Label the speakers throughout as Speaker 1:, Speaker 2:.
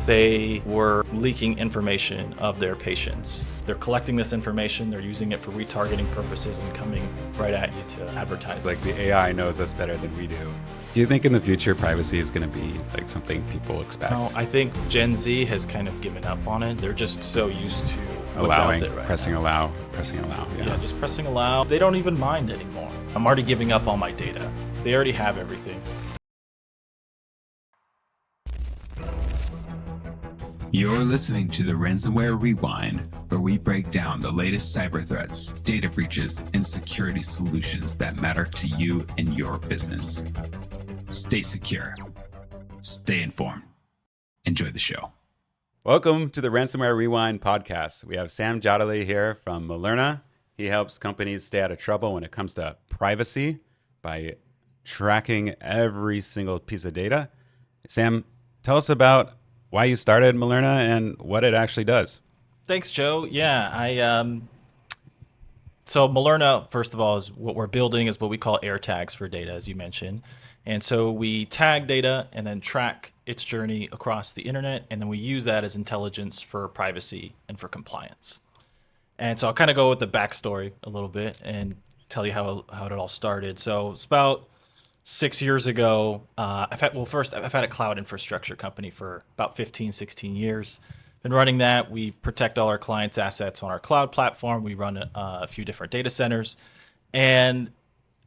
Speaker 1: They were leaking information of their patients. They're collecting this information, they're using it for retargeting purposes and coming right at you to advertise.
Speaker 2: Like the AI knows us better than we do. Do you think in the future privacy is going to be like something people expect?
Speaker 1: No, I think Gen Z has kind of given up on it. They're just so used to what's
Speaker 2: Allowing,
Speaker 1: out there right
Speaker 2: pressing
Speaker 1: now.
Speaker 2: allow, pressing allow.
Speaker 1: Yeah, just pressing allow. They don't even mind anymore. I'm already giving up all my data. They already have everything.
Speaker 3: You're listening to the Ransomware Rewind, where we break down the latest cyber threats, data breaches, and security solutions that matter to you and your business. Stay secure. Stay informed. Enjoy the show.
Speaker 2: Welcome to the Ransomware Rewind podcast. We have Sam Jadali here from Melurna. He helps companies stay out of trouble when it comes to privacy by tracking every single piece of data. Sam, tell us about why you started Molerna and what it actually does.
Speaker 1: Thanks, Joe. Yeah, so Molerna, first of all, is what we're building is what we call air tags for data, as you mentioned. And so we tag data and then track its journey across the internet, and then we use that as intelligence for privacy and for compliance. And so I'll kind of go with the backstory a little bit and tell you how it all started. So it's about 6 years ago. I've had a cloud infrastructure company for about 15, 16 years. Been running that. We protect all our clients' assets on our cloud platform. We run a few different data centers. And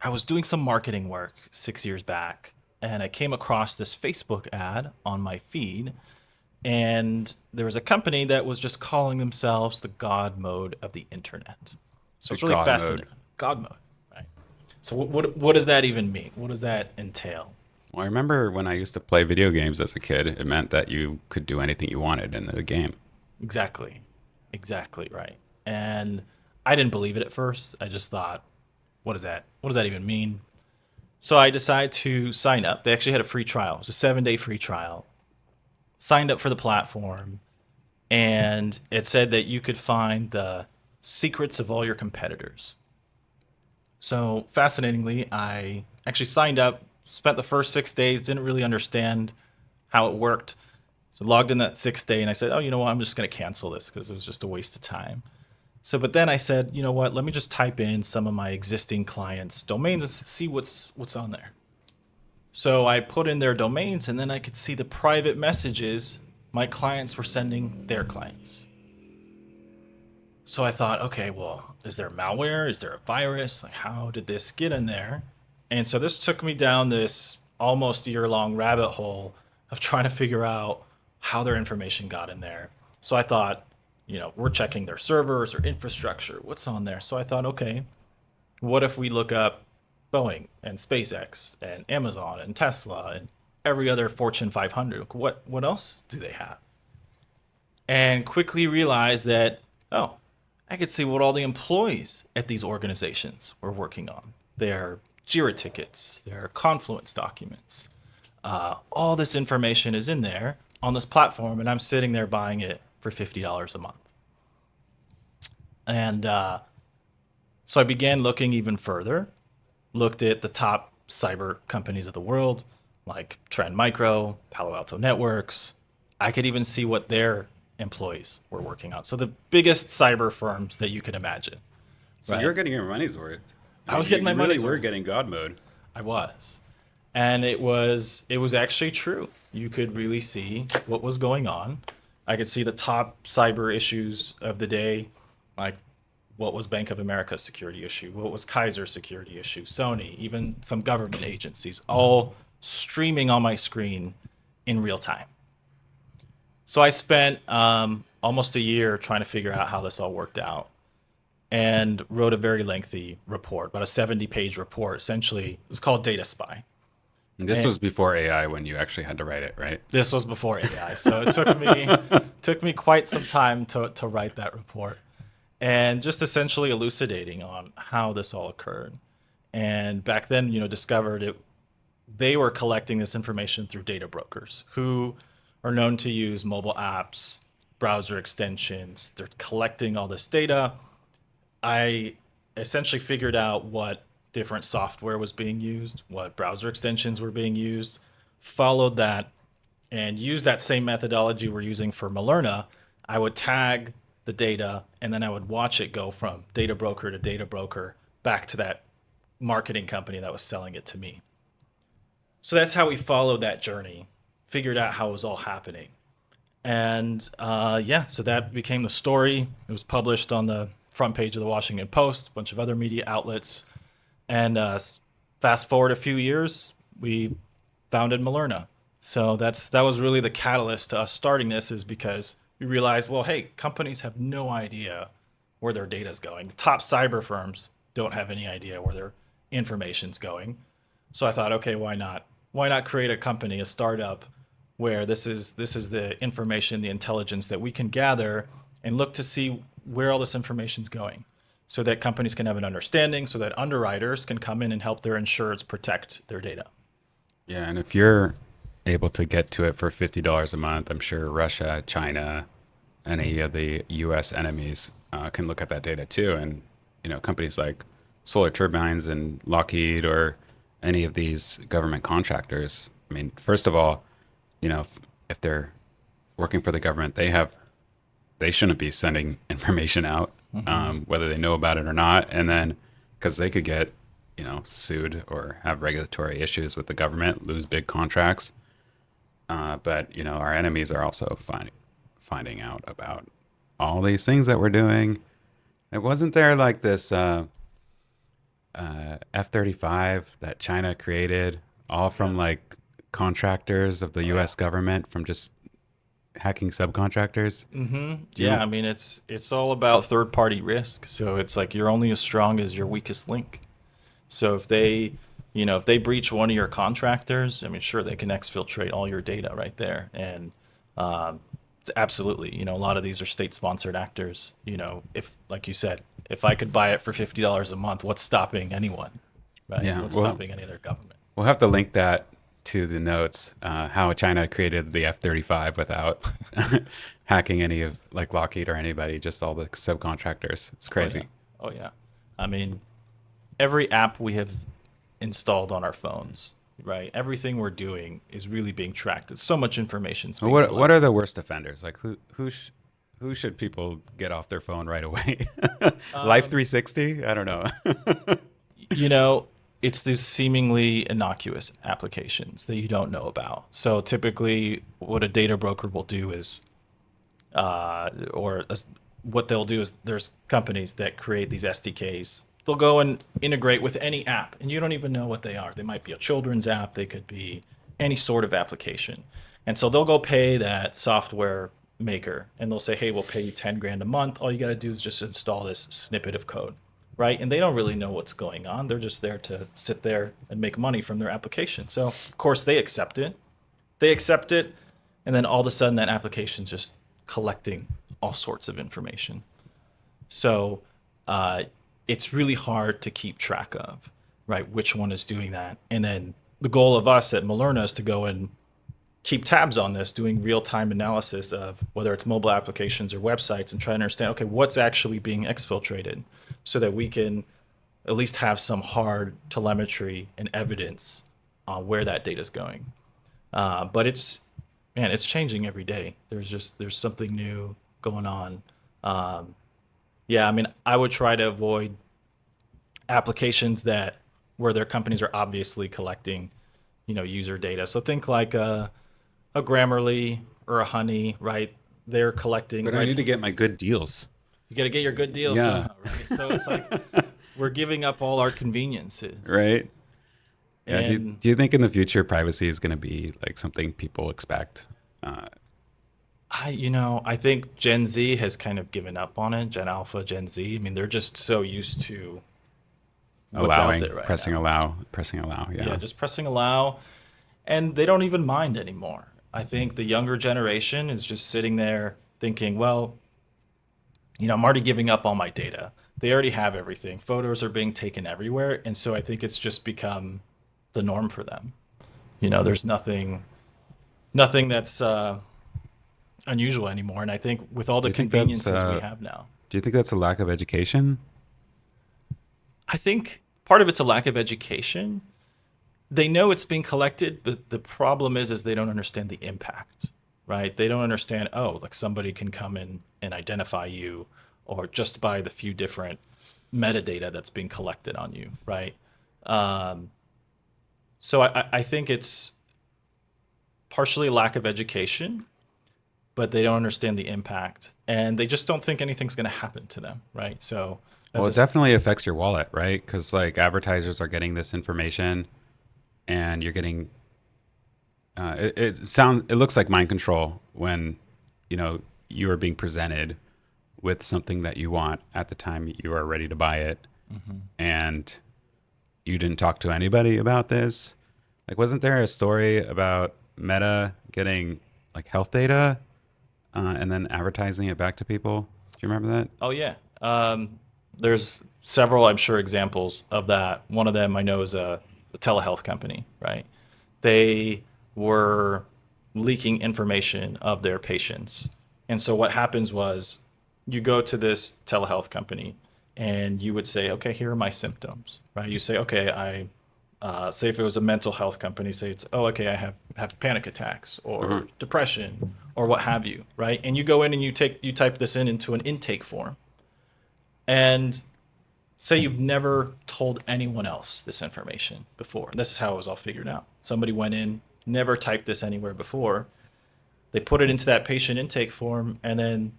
Speaker 1: I was doing some marketing work 6 years back, and I came across this Facebook ad on my feed. And there was a company that was just calling themselves the God mode of the internet. So it's really
Speaker 2: God
Speaker 1: fascinating.
Speaker 2: mode.
Speaker 1: God mode. So what does that even mean? What does that entail?
Speaker 2: Well, I remember when I used to play video games as a kid, it meant that you could do anything you wanted in the game.
Speaker 1: Exactly right. And I didn't believe it at first. I just thought, what is that? What does that even mean? So I decided to sign up. They actually had a free trial. It was a 7-day free trial. Signed up for the platform, and it said that you could find the secrets of all your competitors. So fascinatingly, I actually signed up, spent the first 6 days, didn't really understand how it worked. So logged in that 6th day and I said, oh, you know what? I'm just going to cancel this because it was just a waste of time. So, but then I said, you know what? Let me just type in some of my existing clients' domains and see what's on there. So I put in their domains, and then I could see the private messages my clients were sending their clients. So I thought, okay, well, is there malware? Is there a virus? Like, how did this get in there? And so this took me down this almost year-long rabbit hole of trying to figure out how their information got in there. So I thought, we're checking their servers or infrastructure. What's on there? So I thought, okay, what if we look up Boeing and SpaceX and Amazon and Tesla and every other Fortune 500? What else do they have? And quickly realized that, oh, I could see what all the employees at these organizations were working on. Their JIRA tickets, their Confluence documents. All this information is in there on this platform, and I'm sitting there buying it for $50 a month. And so I began looking even further, looked at the top cyber companies of the world, like Trend Micro, Palo Alto Networks. I could even see what their employees were working on. So the biggest cyber firms that you could imagine.
Speaker 2: So
Speaker 1: right?
Speaker 2: you're getting your money's worth.
Speaker 1: I was getting my money's worth.
Speaker 2: You were getting God mode.
Speaker 1: I was. And it was actually true. You could really see what was going on. I could see the top cyber issues of the day, like what was Bank of America's security issue, what was Kaiser's security issue, Sony, even some government agencies, all streaming on my screen in real time. So I spent almost a year trying to figure out how this all worked out, and wrote a very lengthy report, about a 70-page report. Essentially, it was called Data Spy.
Speaker 2: And this was before AI when you actually had to write it, right?
Speaker 1: This was before AI, so it took me quite some time to write that report, and just essentially elucidating on how this all occurred. And back then, discovered it. They were collecting this information through data brokers who are known to use mobile apps, browser extensions. They're collecting all this data. I essentially figured out what different software was being used, what browser extensions were being used, followed that and use that same methodology we're using for Melurna. I would tag the data, and then I would watch it go from data broker to data broker back to that marketing company that was selling it to me. So that's how we followed that journey, figured out how it was all happening. And so that became the story. It was published on the front page of the Washington Post, a bunch of other media outlets. And fast forward a few years, we founded Melurna. So that was really the catalyst to us starting this, is because we realized, well, hey, companies have no idea where their data is going. The top cyber firms don't have any idea where their information's going. So I thought, okay, why not? Why not create a company, a startup, where this is the information, the intelligence that we can gather and look to see where all this information's going, so that companies can have an understanding, so that underwriters can come in and help their insureds protect their data.
Speaker 2: Yeah, and if you're able to get to it for $50 a month, I'm sure Russia, China, any of the U.S. enemies can look at that data too. And companies like Solar Turbines and Lockheed, or any of these government contractors. I mean, first of all, if they're working for the government, they shouldn't be sending information out, whether they know about it or not. And then, because they could get, sued or have regulatory issues with the government, lose big contracts. But our enemies are also finding out about all these things that we're doing. It wasn't there like this F-35 that China created, all from like contractors of the U.S. government, from just hacking subcontractors.
Speaker 1: Yeah, I mean, it's all about third-party risk. So it's like you're only as strong as your weakest link. So if they breach one of your contractors, I mean, sure, they can exfiltrate all your data right there. And absolutely, a lot of these are state-sponsored actors. If, like you said, if I could buy it for $50 a month, what's stopping anyone? Right?
Speaker 2: Yeah,
Speaker 1: What's stopping any other government?
Speaker 2: We'll have to link that to the notes, how China created the F-35 without hacking any of like Lockheed or anybody, just all the subcontractors. It's crazy.
Speaker 1: Oh yeah. I mean, every app we have installed on our phones, right? Everything we're doing is really being tracked. It's so much information.
Speaker 2: What are the worst offenders? Like who should people get off their phone right away? Life 360? I don't know.
Speaker 1: It's these seemingly innocuous applications that you don't know about. So typically what a data broker will do is, what they'll do is, there's companies that create these SDKs. They'll go and integrate with any app, and you don't even know what they are. They might be a children's app. They could be any sort of application. And so they'll go pay that software maker, and they'll say, hey, we'll pay you 10 grand a month. All you got to do is just install this snippet of code. Right? And they don't really know what's going on. They're just there to sit there and make money from their application. So, of course, they accept it. And then all of a sudden that application's just collecting all sorts of information. So it's really hard to keep track of, right, which one is doing that. And then the goal of us at Melurna is to go and keep tabs on this, doing real-time analysis of whether it's mobile applications or websites, and try to understand, okay, what's actually being exfiltrated, so that we can at least have some hard telemetry and evidence on where that data is going. But it's changing every day. There's something new going on. I mean, I would try to avoid applications where their companies are obviously collecting, user data. So think like a Grammarly or a Honey, right? They're collecting.
Speaker 2: But
Speaker 1: right?
Speaker 2: I need to get my good deals.
Speaker 1: You got to get your good deals.
Speaker 2: Yeah.
Speaker 1: Somehow, right? So it's like we're giving up all our conveniences.
Speaker 2: Right. Yeah.
Speaker 1: And
Speaker 2: Do you think in the future privacy is going to be like something people expect?
Speaker 1: I think Gen Z has kind of given up on it. Gen Alpha, Gen Z. I mean, they're just so used to what's
Speaker 2: Allowing,
Speaker 1: out there right
Speaker 2: pressing
Speaker 1: now.
Speaker 2: allow. Yeah.
Speaker 1: Yeah, just pressing allow, and they don't even mind anymore. I think the younger generation is just sitting there thinking, well, I'm already giving up all my data. They already have everything. Photos are being taken everywhere, and so I think it's just become the norm for them. There's nothing that's unusual anymore. And I think with all the
Speaker 2: Do you think that's,
Speaker 1: conveniences we have now,
Speaker 2: Do you think that's a lack of education?
Speaker 1: I think part of it's a lack of education. they know it's being collected, but the problem is they don't understand the impact, right? They don't understand, oh, like somebody can come in and identify you, or just by the few different metadata that's being collected on you, right? Um, so I think it's partially lack of education, but they don't understand the impact, and they just don't think anything's going to happen to them, right? So
Speaker 2: Well,
Speaker 1: as
Speaker 2: it definitely affects your wallet, right? Because like advertisers are getting this information, and you're getting. It looks like mind control when, you are being presented with something that you want at the time you are ready to buy it, and you didn't talk to anybody about this. Like, wasn't there a story about Meta getting like health data and then advertising it back to people? Do you remember that?
Speaker 1: Oh yeah. There's several, I'm sure, examples of that. One of them I know is a telehealth company, right? They were leaking information of their patients. And so what happens was you go to this telehealth company and you would say, okay, here are my symptoms, right? You say, okay, say if it was a mental health company, say it's, oh, okay, I have panic attacks or depression or what have you, right? And you go in and you type this into an intake form, and say you've never told anyone else this information before. This is how it was all figured out. Somebody went in, never typed this anywhere before. They put it into that patient intake form, and then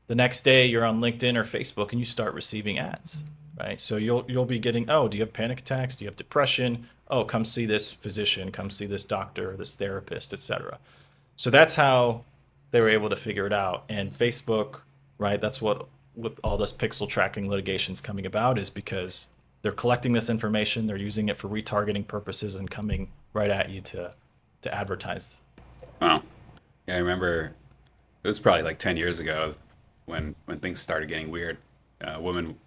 Speaker 1: the next day you're on LinkedIn or Facebook and you start receiving ads, right? So you'll be getting, oh, do you have panic attacks? Do you have depression? Oh, come see this physician, come see this doctor, this therapist, etc. So that's how they were able to figure it out. And Facebook, right? That's what with all this pixel tracking litigation's coming about, is because they're collecting this information, they're using it for retargeting purposes and coming right at you to advertise.
Speaker 2: Wow. Yeah, I remember it was probably like 10 years ago when things started getting weird. A woman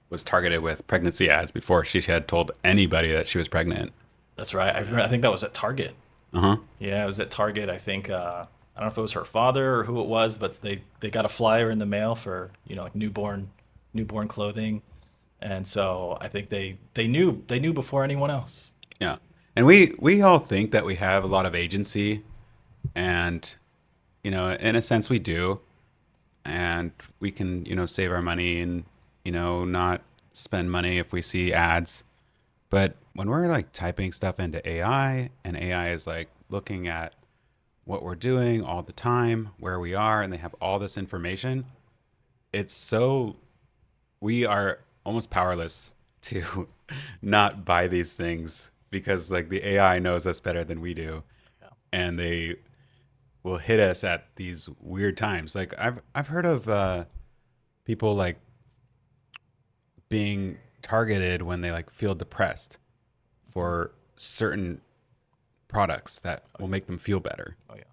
Speaker 2: was targeted with pregnancy ads before she had told anybody that she was pregnant.
Speaker 1: That's right. I think that was at Target.
Speaker 2: Uh-huh.
Speaker 1: Yeah, it was at Target. I think I don't know if it was her father or who it was, but they got a flyer in the mail for like newborn clothing, and so I think they knew before anyone else.
Speaker 2: Yeah. And we all think that we have a lot of agency, and in a sense we do, and we can save our money and not spend money if we see ads. But when we're like typing stuff into AI, and AI is like looking at what we're doing all the time, where we are, and they have all this information, we are almost powerless to not buy these things, because like the AI knows us better than we do.
Speaker 1: Yeah.
Speaker 2: And they will hit us at these weird times. Like I've heard of people like being targeted when they like feel depressed for certain products that will make them feel better.
Speaker 1: Oh yeah.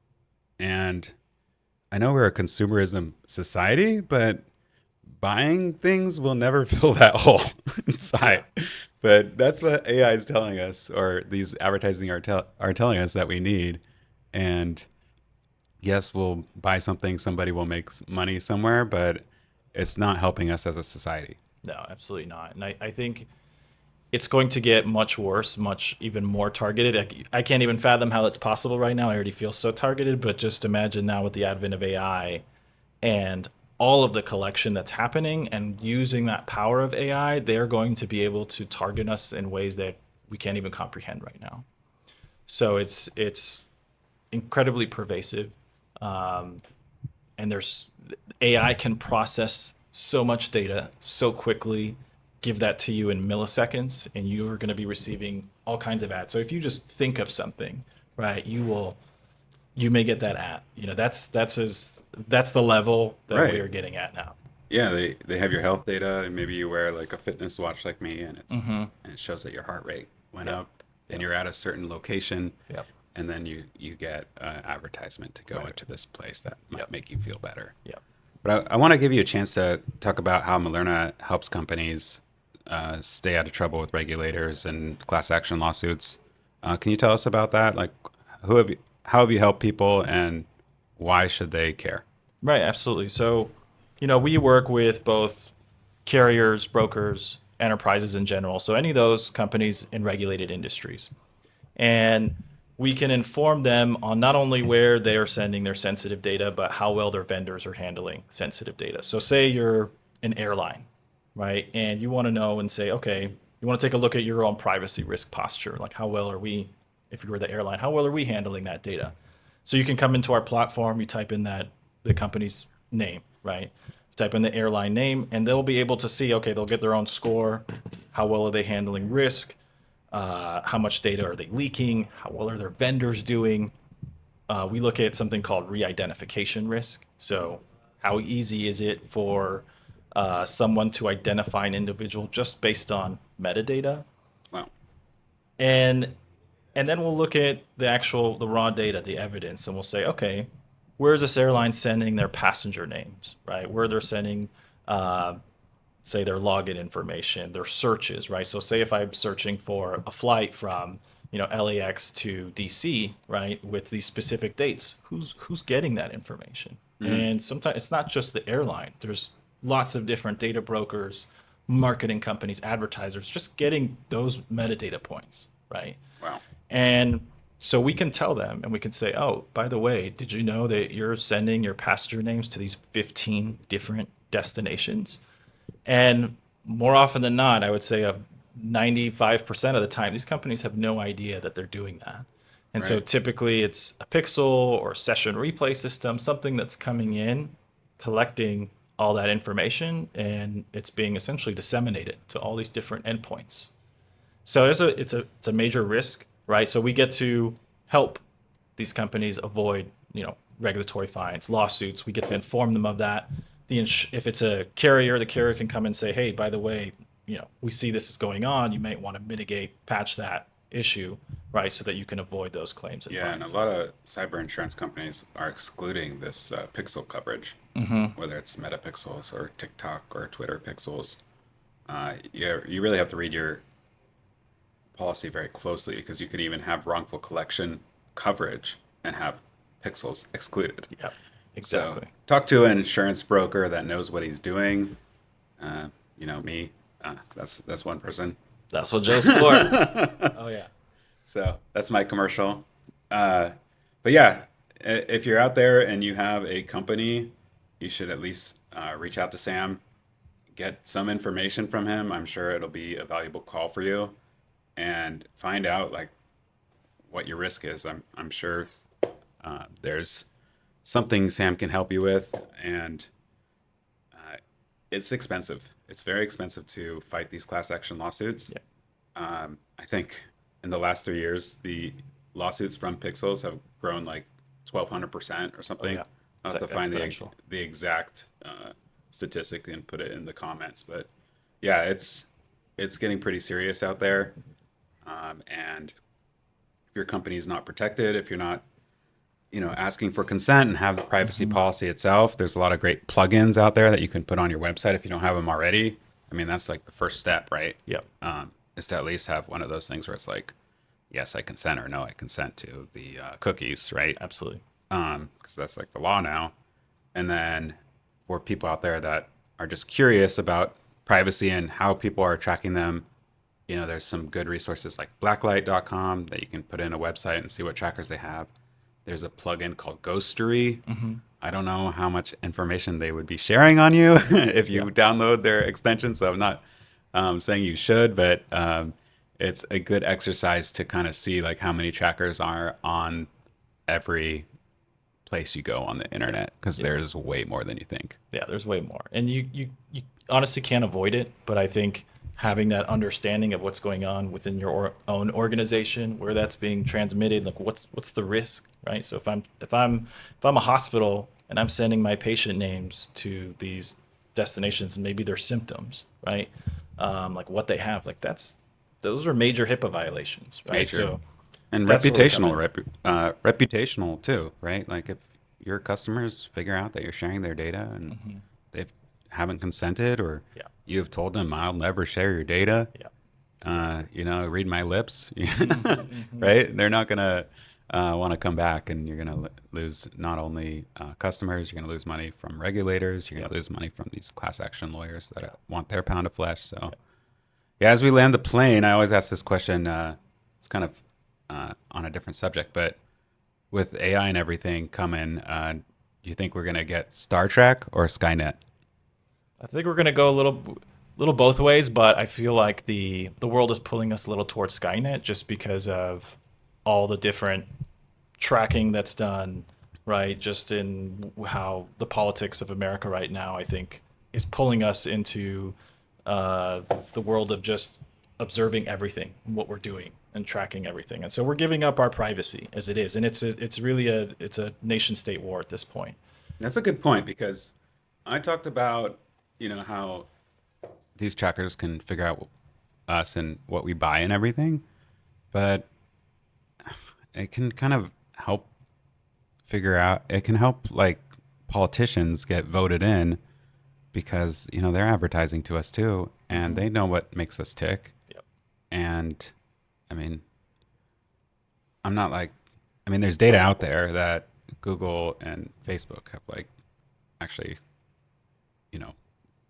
Speaker 2: And I know we're a consumerism society, but buying things will never fill that hole inside. But that's what AI is telling us, or these advertising are telling us that we need. And yes, we'll buy something, somebody will make money somewhere, but it's not helping us as a society.
Speaker 1: No, absolutely not. And I think it's going to get much worse, much even more targeted. I can't even fathom how that's possible right now. I already feel so targeted, but just imagine now with the advent of AI and all of the collection that's happening and using that power of AI, they're going to be able to target us in ways that we can't even comprehend right now. So it's incredibly pervasive. And AI can process so much data so quickly, give that to you in milliseconds, and you are going to be receiving all kinds of ads. So if you just think of something, right, you may get that ad. That's the level that
Speaker 2: Right.
Speaker 1: we are getting at now.
Speaker 2: Yeah, they have your health data, and maybe you wear like a fitness watch like me, and and it shows that your heart rate went
Speaker 1: Yep.
Speaker 2: up, and you're at a certain location,
Speaker 1: Yep.
Speaker 2: and then you get an advertisement to go
Speaker 1: Right.
Speaker 2: into this place that might
Speaker 1: Yep.
Speaker 2: make you feel better.
Speaker 1: Yep.
Speaker 2: But I want to give you a chance to talk about how Melurna helps companies stay out of trouble with regulators and class action lawsuits. Can you tell us about that? Like, how have you helped people, and why should they care?
Speaker 1: Right, absolutely. So, we work with both carriers, brokers, enterprises in general. So any of those companies in regulated industries. And we can inform them on not only where they are sending their sensitive data, but how well their vendors are handling sensitive data. So say you're an airline, right? And you want to know and say, okay, you want to take a look at your own privacy risk posture. Like how well are we, if you were the airline, how well are we handling that data? So you can come into our platform, you type in the company's name, right? Type in the airline name, and they'll be able to see, okay, they'll get their own score. How well are they handling risk? How much data are they leaking? How well are their vendors doing? We look at something called re-identification risk. So how easy is it for someone to identify an individual just based on metadata?
Speaker 2: Wow.
Speaker 1: And then we'll look at the raw data, the evidence, and we'll say, okay, where is this airline sending their passenger names, right? Where they're sending, say, their login information, their searches, right? So say if I'm searching for a flight from, LAX to DC, right, with these specific dates, who's getting that information? And sometimes it's not just the airline. There's lots of different data brokers, marketing companies, advertisers, just getting those metadata points, right?
Speaker 2: Wow.
Speaker 1: And so we can tell them and we can say, oh, by the way, did you know that you're sending your passenger names to these 15 different destinations? And more often than not, I would say 95% of the time, these companies have no idea that they're doing that. And so
Speaker 2: Right.
Speaker 1: typically it's a pixel or session replay system, something that's coming in, collecting all that information, and it's being essentially disseminated to all these different endpoints. So it's a major risk, right? So we get to help these companies avoid, regulatory fines, lawsuits. We get to inform them of that. If it's a carrier, the carrier can come and say, hey, by the way, we see this is going on. You might want to mitigate, patch that issue, right, so that you can avoid those claims and
Speaker 2: Yeah, and a
Speaker 1: fines.
Speaker 2: lot of cyber insurance companies are excluding this pixel coverage, whether it's metapixels or TikTok or Twitter pixels. You really have to read your policy very closely because you could even have wrongful collection coverage and have pixels excluded.
Speaker 1: Yep, exactly.
Speaker 2: So talk to an insurance broker that knows what he's doing. Me. That's one person.
Speaker 1: That's what Joe's for. Oh, yeah.
Speaker 2: So that's my commercial. But yeah, if you're out there and you have a company, you should at least reach out to Sam, get some information from him. I'm sure it'll be a valuable call for you, and find out like what your risk is. I'm sure there's something Sam can help you with, and it's expensive. It's very expensive to fight these class action lawsuits.
Speaker 1: Yeah.
Speaker 2: I think in the last 3 years, the lawsuits from Pixels have grown like 1,200% or something.
Speaker 1: Yeah.
Speaker 2: I'll
Speaker 1: It's
Speaker 2: have to find
Speaker 1: exponential.
Speaker 2: the exact statistic and put it in the comments. But yeah, it's getting pretty serious out there. And if your company is not protected, if you're not asking for consent and have the privacy policy itself, there's a lot of great plugins out there that you can put on your website if you don't have them already. I mean, that's like the first step, right?
Speaker 1: Yep.
Speaker 2: Is to at least have one of those things where it's like, yes, I consent, or no, I consent to the cookies, right?
Speaker 1: Absolutely.
Speaker 2: Because that's like the law now. And then for people out there that are just curious about privacy and how people are tracking them, there's some good resources like blacklight.com that you can put in a website and see what trackers they have. There's a plugin called Ghostery. I don't know how much information they would be sharing on you if you download their extension. So I'm not saying you should, but it's a good exercise to kind of see like how many trackers are on every place you go on the internet, because there's way more than you think.
Speaker 1: Yeah, there's way more. And you honestly can't avoid it, but I think having that understanding of what's going on within your own organization, where that's being transmitted, like what's the risk, right? So if I'm a hospital and I'm sending my patient names to these destinations and maybe their symptoms, right? Like what they have, like those are major HIPAA violations, right?
Speaker 2: Major.
Speaker 1: So
Speaker 2: And
Speaker 1: that's where we come
Speaker 2: reputational too, right? Like if your customers figure out that you're sharing their data and they haven't consented, or
Speaker 1: Yeah.
Speaker 2: you have told them, I'll never share your data,
Speaker 1: Yeah.
Speaker 2: read my lips, right? They're not going to want to come back, and you're going to lose not only customers, you're going to lose money from regulators, you're going to lose money from these class action lawyers that want their pound of flesh. So yeah, as we land the plane, I always ask this question. It's kind of on a different subject, but with AI and everything coming, do you think we're going to get Star Trek or Skynet?
Speaker 1: I think we're gonna go a little both ways, but I feel like the world is pulling us a little towards Skynet just because of all the different tracking that's done, right? Just in how the politics of America right now, I think, is pulling us into the world of just observing everything, what we're doing, and tracking everything. And so we're giving up our privacy as it is, and it's really a nation state war at this point.
Speaker 2: That's a good point because I talked about, how these trackers can figure out us and what we buy and everything, but it can kind of help it can help like politicians get voted in because, they're advertising to us too, and they know what makes us tick.
Speaker 1: Yep.
Speaker 2: And I mean, there's data out there that Google and Facebook have like actually,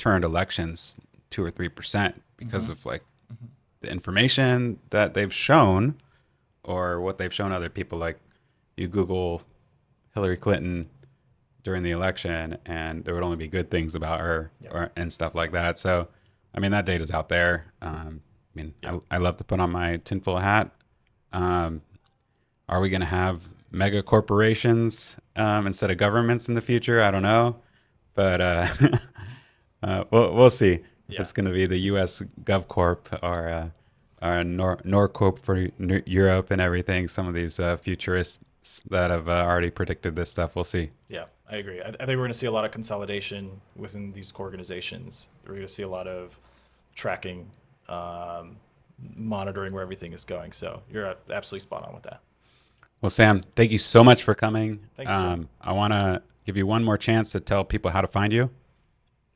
Speaker 2: turned elections 2 or 3% because of like the information that they've shown or what they've shown other people. Like you Google Hillary Clinton during the election and there would only be good things about her and stuff like that. So, that data's out there. I love to put on my tinfoil hat. Are we going to have mega corporations instead of governments in the future? I don't know, but we'll see if it's going to be the U.S. GovCorp or Norcorp for Europe and everything. Some of these futurists that have already predicted this stuff. We'll see.
Speaker 1: Yeah, I agree. I think we're going to see a lot of consolidation within these organizations. We're going to see a lot of tracking, monitoring where everything is going. So you're absolutely spot on with that.
Speaker 2: Well, Sam, thank you so much for coming.
Speaker 1: Thanks. I
Speaker 2: want to give you one more chance to tell people how to find you.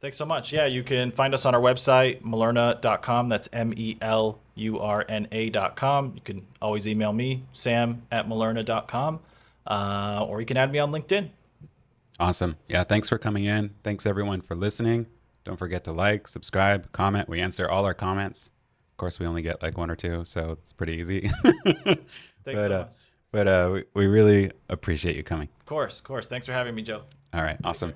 Speaker 1: Thanks so much. Yeah, you can find us on our website, Melurna.com. That's MELURNA.com. You can always email me, Sam@Melurna.com, or you can add me on LinkedIn.
Speaker 2: Awesome. Yeah, thanks for coming in. Thanks, everyone, for listening. Don't forget to like, subscribe, comment. We answer all our comments. Of course, we only get like 1 or 2, so it's pretty easy.
Speaker 1: Thanks so much.
Speaker 2: But we really appreciate you coming.
Speaker 1: Of course. Thanks for having me, Joe.
Speaker 2: All right. Awesome.